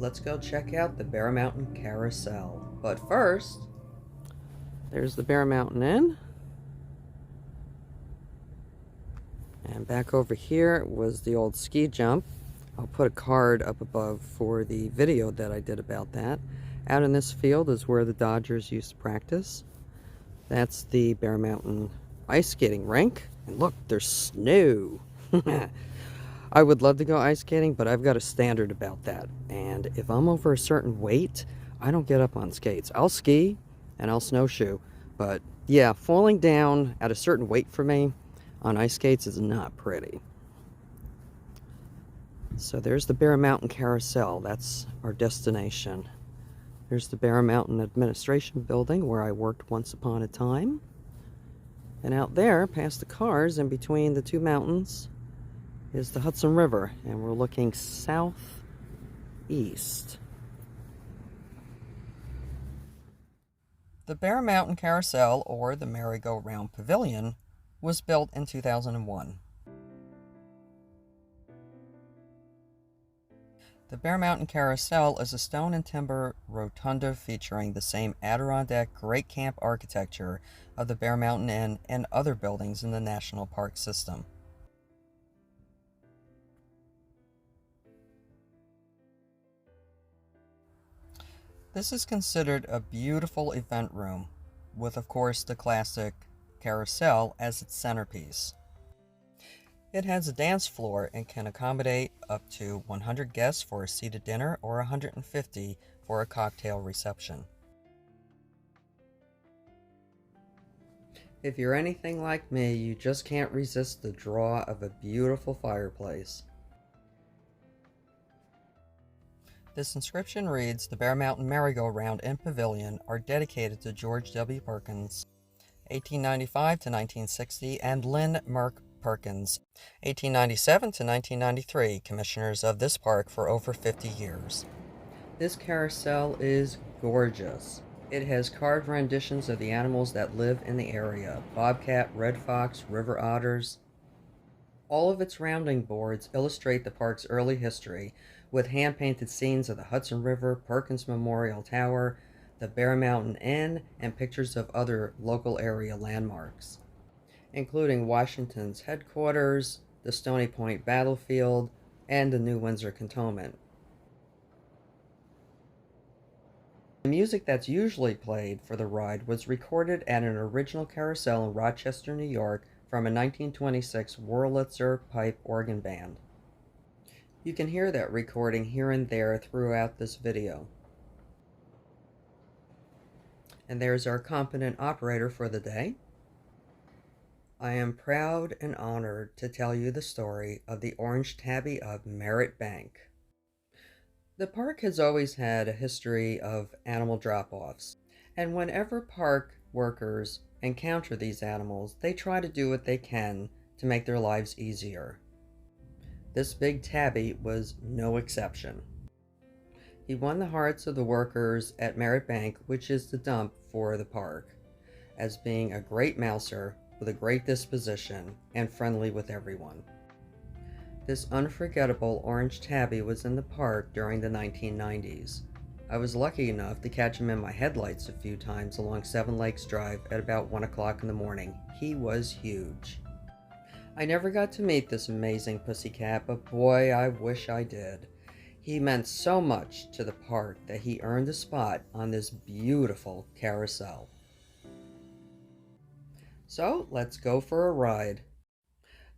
let's go check out the Bear Mountain Carousel. But first, there's the Bear Mountain Inn. And back over here was the old ski jump. I'll put a card up above for the video that I did about that. Out in this field is where the Dodgers used to practice. That's the Bear Mountain ice skating rink. And look, there's snow. I would love to go ice skating, but I've got a standard about that. And if I'm over a certain weight, I don't get up on skates. I'll ski and I'll snowshoe. But yeah, falling down at a certain weight for me on ice skates is not pretty. So there's the Bear Mountain Carousel. That's our destination. There's the Bear Mountain Administration Building where I worked once upon a time. And out there, past the cars in between the two mountains, is the Hudson River, and we're looking southeast. The Bear Mountain Carousel, or the Merry-Go-Round Pavilion, was built in 2001. The Bear Mountain Carousel is a stone and timber rotunda featuring the same Adirondack Great Camp architecture of the Bear Mountain Inn and other buildings in the National Park System. This is considered a beautiful event room, with of course the classic carousel as its centerpiece. It has a dance floor and can accommodate up to 100 guests for a seated dinner or 150 for a cocktail reception. If you're anything like me, you just can't resist the draw of a beautiful fireplace. This inscription reads, "The Bear Mountain Merry-Go-Round and Pavilion are dedicated to George W. Perkins, 1895 to 1960, and Lynn Merck Perkins, 1897 to 1993, commissioners of this park for over 50 years. This carousel is gorgeous. It has carved renditions of the animals that live in the area: bobcat, red fox, river otters. All of its rounding boards illustrate the park's early history, with hand-painted scenes of the Hudson River, Perkins Memorial Tower, the Bear Mountain Inn, and pictures of other local area landmarks, including Washington's headquarters, the Stony Point battlefield, and the New Windsor Cantonment. The music that's usually played for the ride was recorded at an original carousel in Rochester, New York from a 1926 Wurlitzer pipe organ band. You can hear that recording here and there throughout this video. And there's our competent operator for the day. I am proud and honored to tell you the story of the Orange Tabby of Merritt Bank. The park has always had a history of animal drop-offs, and whenever park workers encounter these animals, they try to do what they can to make their lives easier. This big tabby was no exception. He won the hearts of the workers at Merritt Bank, which is the dump for the park, as being a great mouser with a great disposition and friendly with everyone. This unforgettable orange tabby was in the park during the 1990s. I was lucky enough to catch him in my headlights a few times along Seven Lakes Drive at about 1 o'clock in the morning. He was huge. I never got to meet this amazing pussycat, but boy, I wish I did. He meant so much to the park that he earned a spot on this beautiful carousel. So, let's go for a ride.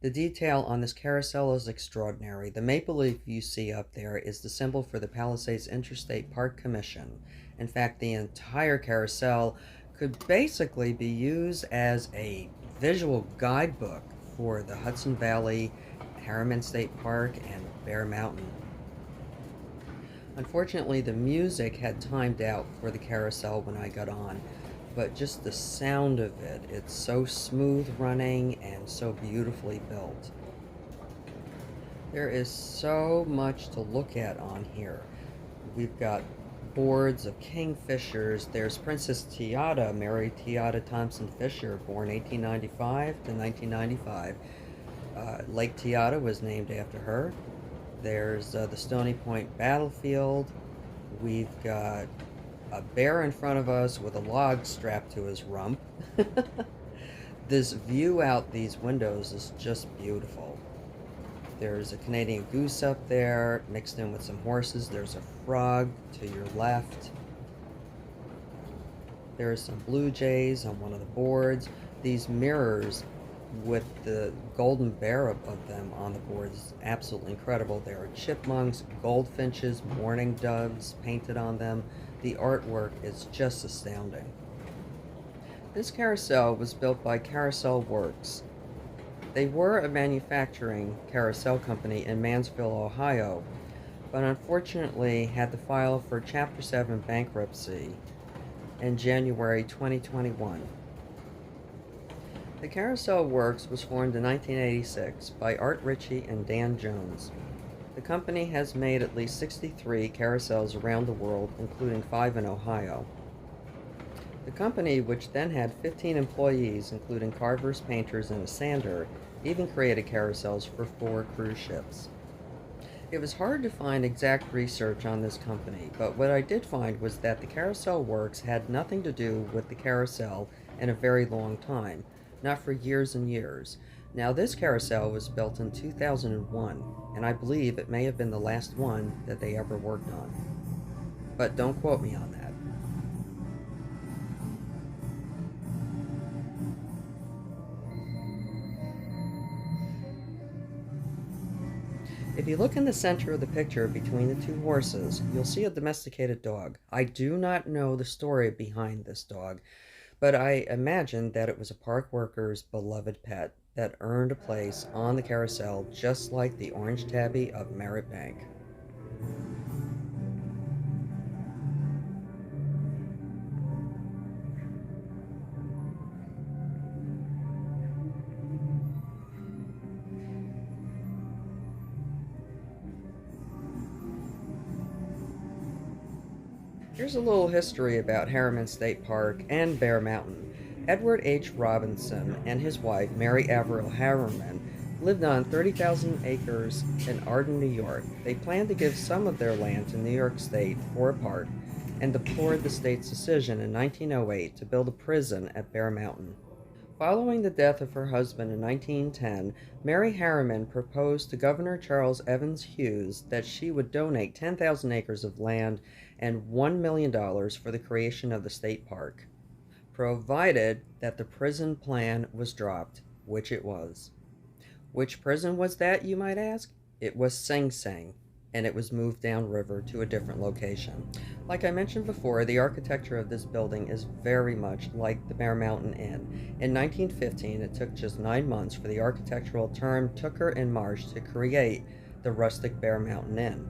The detail on this carousel is extraordinary. The maple leaf you see up there is the symbol for the Palisades Interstate Park Commission. In fact, the entire carousel could basically be used as a visual guidebook for the Hudson Valley, Harriman State Park, and Bear Mountain. Unfortunately, the music had timed out for the carousel when I got on, but just the sound of it, it's so smooth running and so beautifully built. There is so much to look at on here. We've got boards of kingfishers. There's Princess Tiata, Mary Tiata Thompson Fisher, born 1895 to 1995. Lake Tiata was named after her. There's the Stony Point battlefield. We've got a bear in front of us with a log strapped to his rump. This view out these windows is just beautiful. There's a Canadian goose up there mixed in with some horses. There's a frog to your left. There's some blue jays on one of the boards. These mirrors with the golden bear of them on the board is absolutely incredible. There are chipmunks, goldfinches, mourning doves painted on them. The artwork is just astounding. This carousel was built by Carousel Works. They were a manufacturing carousel company in Mansfield, Ohio, but unfortunately had to file for Chapter 7 bankruptcy in January 2021. The Carousel Works was formed in 1986 by Art Ritchie and Dan Jones. The company has made at least 63 carousels around the world, including 5 in Ohio. The company, which then had 15 employees, including carvers, painters, and a sander, even created carousels for 4 cruise ships. It was hard to find exact research on this company, but what I did find was that the Carousel Works had nothing to do with the carousel in a very long time, not for years and years. Now, this carousel was built in 2001, and I believe it may have been the last one that they ever worked on. But don't quote me on that. If you look in the center of the picture between the 2 horses, you'll see a domesticated dog. I do not know the story behind this dog, but I imagine that it was a park worker's beloved pet that earned a place on the carousel just like the orange tabby of Merritt Bank. Here's a little history about Harriman State Park and Bear Mountain. Edward H. Robinson and his wife, Mary Averill Harriman, lived on 30,000 acres in Arden, New York. They planned to give some of their land to New York State for a park and deplored the state's decision in 1908 to build a prison at Bear Mountain. Following the death of her husband in 1910, Mary Harriman proposed to Governor Charles Evans Hughes that she would donate 10,000 acres of land and $1 million for the creation of the state park, provided that the prison plan was dropped, which it was. Which prison was that, you might ask? It was Sing Sing, and it was moved downriver to a different location. Like I mentioned before, the architecture of this building is very much like the Bear Mountain Inn. In 1915, it took just 9 months for the architectural firm Tooker and Marsh to create the rustic Bear Mountain Inn.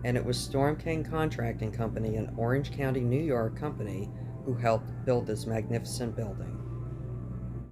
And it was Storm King Contracting Company, an Orange County, New York company, who helped build this magnificent building.